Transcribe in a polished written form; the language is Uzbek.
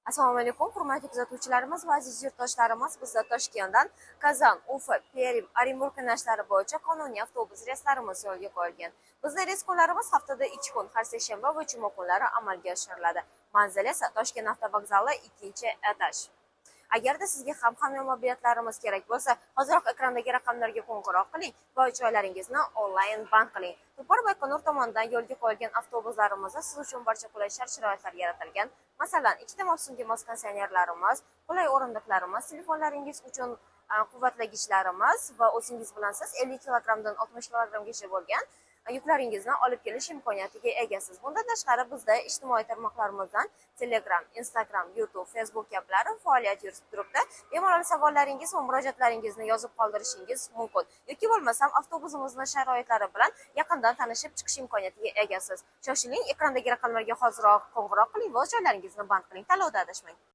Assalomu alaykum, hurmatli kuzatuvchilarimiz va aziz yurtdoshlarimiz. Bizda Toshkentdan Kazan, Ufa, Perm, Orenburg yo'nalishlari bo'yicha qonuniy avtobus reyslarimiz yo'lga qo'yilgan. Bizda reys kunlarimiz haftada 2 kun, har seshanba va juma kunlari amalga oshiriladi. Manzil esa Toshkent avtovokzali 2-etaj. Agarda sizga ham hamyonbop biletlarimiz kerak bo'lsa, hozirroq ekrandagi raqamlarga qo'ng'iroq qiling va joylaringizni onlayn bank qiling. Tulpor Baykonur tomonidan yo'lga qo'yilgan avtobuslarimizda siz uchun barcha qulay shart-sharoitlar yaratilgan. Masalan, ikkita mavsumga mos konditsionerlarimiz, qulay o'rindiqlarimiz, telefonlaringiz uchun quvvatlagichlarimiz va o'zingiz bilan siz 50 kilogramdan 60 kilogramgacha bo'lgan yuklaringizni olib kelish imkoniyatiga egasiz. Bundan tashqari bizda ijtimoiy tarmoqlarimizdan Telegram, Instagram, YouTube, Facebook kabilari faoliyat yuritib turibdi. Bemalol savollaringiz va murojaatlaringizni yozib qoldirishingiz mumkin. Yoki bo'lmasam avtobusimizni sharoitlari bilan yaqindan tanishib chiqish imkoniyatiga egasiz. Shoshiling, ekrandagi raqamlarga hoziroq qo'ng'iroq qiling va o'z joylaringizni band qiling. Tanlovda adashmang.